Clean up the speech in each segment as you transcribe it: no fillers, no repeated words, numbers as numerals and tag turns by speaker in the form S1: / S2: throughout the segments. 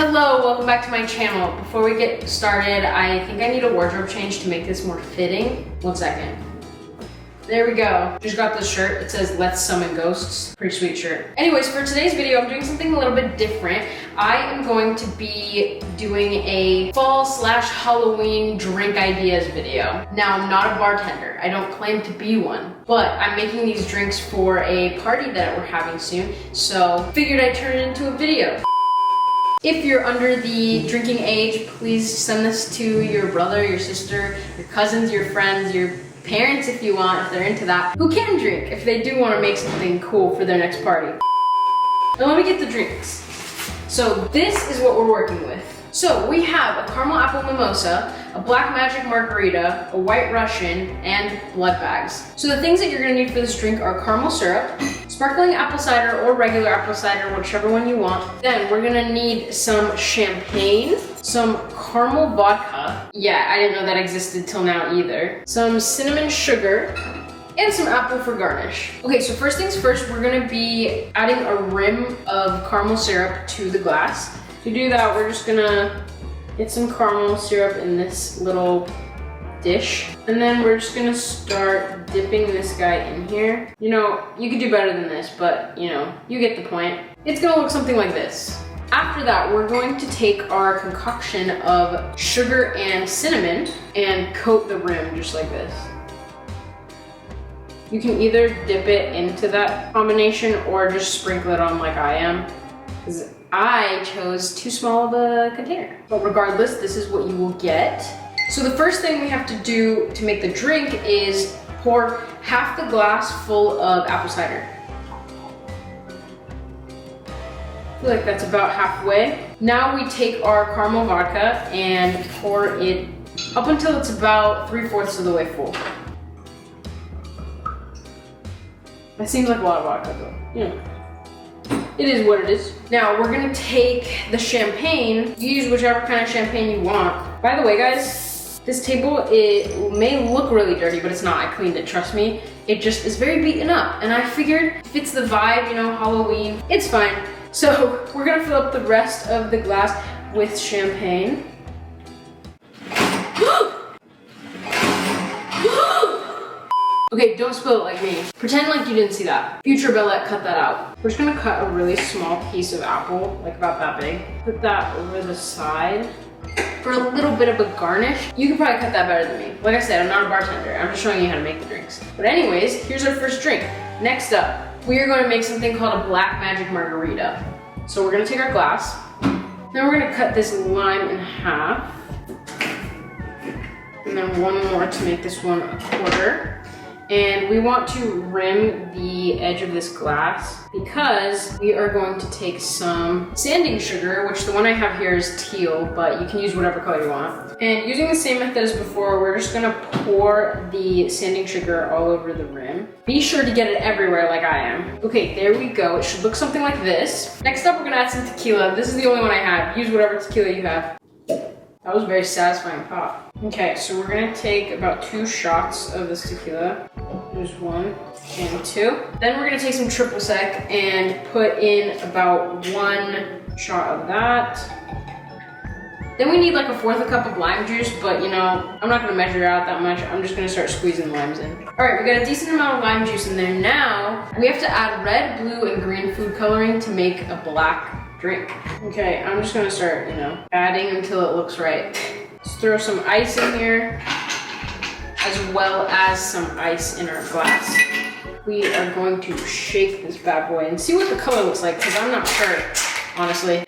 S1: Hello, welcome back to my channel. Before we get started, I think I need a wardrobe change to make this more fitting. 1 second. There we go. Just got this shirt. It says Let's Summon Ghosts. Pretty sweet shirt. Anyways, for today's video, I'm doing something a little bit different. I am going to be doing a fall/Halloween drink ideas video. Now, I'm not a bartender. I don't claim to be one, but I'm making these drinks for a party that we're having soon, so figured I'd turn it into a video. If you're under the drinking age, please send this to your brother, your sister, your cousins, your friends, your parents if you want, if they're into that, who can drink if they do want to make something cool for their next party. Now let me get the drinks. So this is what we're working with. So we have a caramel apple mimosa, a black magic margarita, a white Russian, and blood bags. So the things that you're gonna need for this drink are caramel syrup, sparkling apple cider or regular apple cider, whichever one you want. Then we're gonna need some champagne, some caramel vodka. Yeah, I didn't know that existed till now either. Some cinnamon sugar, and some apple for garnish. Okay, so first things first, we're gonna be adding a rim of caramel syrup to the glass. To do that, we're just gonna get some caramel syrup in this little dish. And then we're just gonna start dipping this guy in here. You know, you could do better than this, but you know, you get the point. It's gonna look something like this. After that, we're going to take our concoction of sugar and cinnamon and coat the rim just like this. You can either dip it into that combination or just sprinkle it on like I am, because I chose too small of a container. But regardless, this is what you will get. So the first thing we have to do to make the drink is pour half the glass full of apple cider. I feel like that's about halfway. Now we take our caramel vodka and pour it up until it's about 3/4 of the way full. That seems like a lot of vodka though, you know. It is what it is. Now we're gonna take the champagne. You use whichever kind of champagne you want. By the way guys, this table, it may look really dirty, but it's not. I cleaned it, trust me. It just is very beaten up. And I figured if it's the vibe, you know, Halloween, it's fine. So we're gonna fill up the rest of the glass with champagne. Okay, don't spill it like me. Pretend like you didn't see that. Future Bellette, cut that out. We're just gonna cut a really small piece of apple, like about that big. Put that over the side for a little bit of a garnish. You can probably cut that better than me. Like I said, I'm not a bartender. I'm just showing you how to make the drinks. But anyways, here's our first drink. Next up, we are going to make something called a black magic margarita. So we're gonna take our glass. Then we're gonna cut this lime in half. And then one more to make this one a quarter. And we want to rim the edge of this glass because we are going to take some sanding sugar, which the one I have here is teal, but you can use whatever color you want. And using the same method as before, we're just gonna pour the sanding sugar all over the rim. Be sure to get it everywhere like I am. Okay, there we go. It should look something like this. Next up, we're gonna add some tequila. This is the only one I have. Use whatever tequila you have. That was a very satisfying pop. Okay, so we're gonna take about 2 shots of this tequila. There's 1 and 2. Then we're gonna take some triple sec and put in about 1 shot of that. Then we need like 1/4 cup of lime juice, but you know, I'm not gonna measure out that much. I'm just gonna start squeezing limes in. All right, we got a decent amount of lime juice in there. Now, we have to add red, blue, and green food coloring to make a black drink. Okay, I'm just gonna start, you know, adding until it looks right. Let's throw some ice in here, as well as some ice in our glass. We are going to shake this bad boy and see what the color looks like, because I'm not sure, honestly.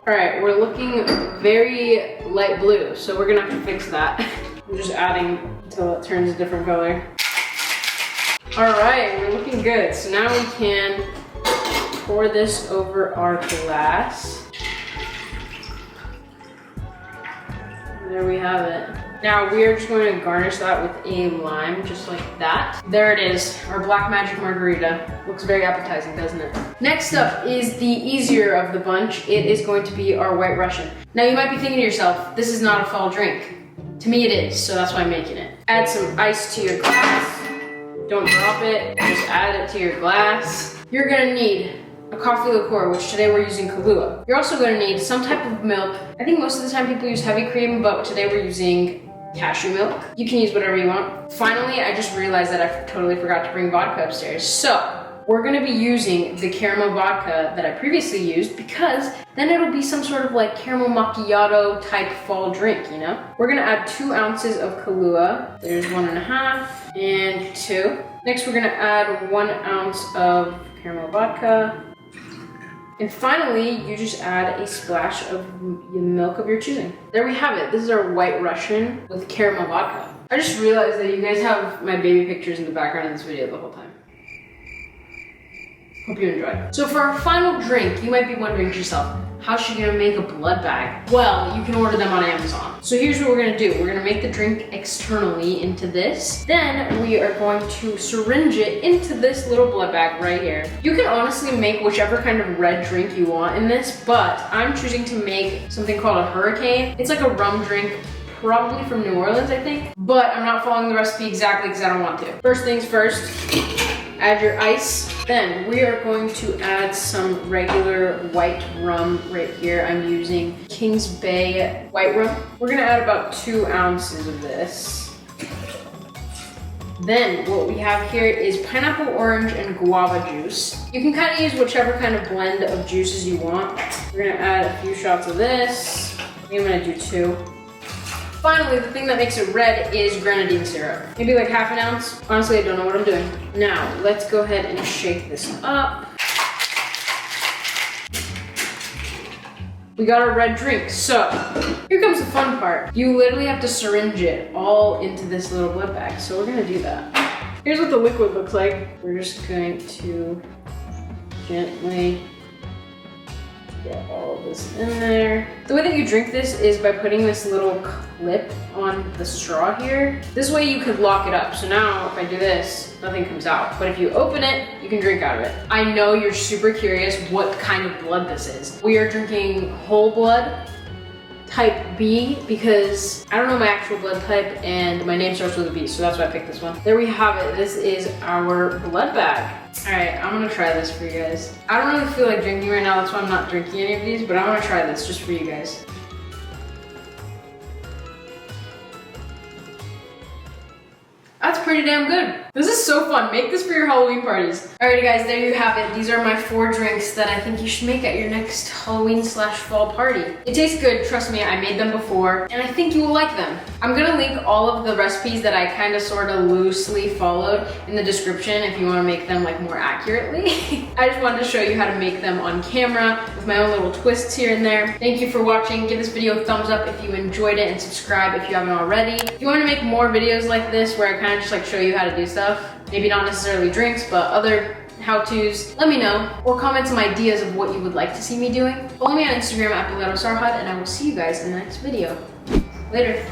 S1: All right, we're looking very light blue, so we're gonna have to fix that. I'm just adding until it turns a different color. All right, we're looking good. So now we can pour this over our glass. There we have it. Now we are just going to garnish that with a lime, just like that. There it is, our black magic margarita. Looks very appetizing, doesn't it? Next up is the easier of the bunch. It is going to be our white Russian. Now you might be thinking to yourself, this is not a fall drink. To me it is, so that's why I'm making it. Add some ice to your glass. Don't drop it, just add it to your glass. You're gonna need a coffee liqueur, which today we're using Kahlua. You're also going to need some type of milk. I think most of the time people use heavy cream, but today we're using cashew milk. You can use whatever you want. Finally, I just realized that I totally forgot to bring vodka upstairs. So we're gonna be using the caramel vodka that I previously used because then it'll be some sort of like caramel macchiato type fall drink, you know? We're gonna add 2 ounces of Kahlua. There's 1.5 and 2. Next, we're gonna add 1 ounce of caramel vodka. And finally, you just add a splash of the milk of your choosing. There we have it. This is our White Russian with caramel vodka. I just realized that you guys have my baby pictures in the background of this video the whole time. Hope you enjoy. So for our final drink, you might be wondering to yourself, how's she gonna make a blood bag? Well, you can order them on Amazon. So here's what we're gonna do. We're gonna make the drink externally into this. Then we are going to syringe it into this little blood bag right here. You can honestly make whichever kind of red drink you want in this, but I'm choosing to make something called a hurricane. It's like a rum drink, probably from New Orleans, I think. But I'm not following the recipe exactly because I don't want to. First things first, add your ice. Then we are going to add some regular white rum right here. I'm using King's Bay white rum. We're gonna add about 2 ounces of this. Then what we have here is pineapple, orange, and guava juice. You can kind of use whichever kind of blend of juices you want. We're gonna add a few shots of this. I think I'm gonna do 2. Finally, the thing that makes it red is grenadine syrup. Maybe like half an ounce. Honestly, I don't know what I'm doing. Now, let's go ahead and shake this up. We got our red drink. So, here comes the fun part. You literally have to syringe it all into this little blood bag. So we're gonna do that. Here's what the liquid looks like. We're just going to gently get all of this in there. The way that you drink this is by putting this little clip on the straw here. This way you could lock it up. So now if I do this, nothing comes out. But if you open it, you can drink out of it. I know you're super curious what kind of blood this is. We are drinking whole blood, type B, because I don't know my actual blood type and my name starts with a B, so that's why I picked this one. There we have it. This is our blood bag. All right, I'm gonna try this for you guys. I don't really feel like drinking right now, that's why I'm not drinking any of these, but I'm gonna try this just for you guys. That's pretty damn good. This is so fun. Make this for your Halloween parties. Alrighty guys, there you have it. These are my 4 drinks that I think you should make at your next Halloween/fall party. It tastes good, trust me, I made them before, and I think you will like them. I'm gonna link all of the recipes that I kind of sort of loosely followed in the description if you wanna make them like more accurately. I just wanted to show you how to make them on camera with my own little twists here and there. Thank you for watching. Give this video a thumbs up if you enjoyed it and subscribe if you haven't already. If you wanna make more videos like this where I kind of just like show you how to do stuff, maybe not necessarily drinks, but other how-tos, let me know, or comment some ideas of what you would like to see me doing. Follow me on Instagram at BolettoSarhad, and I will see you guys in the next video. Later.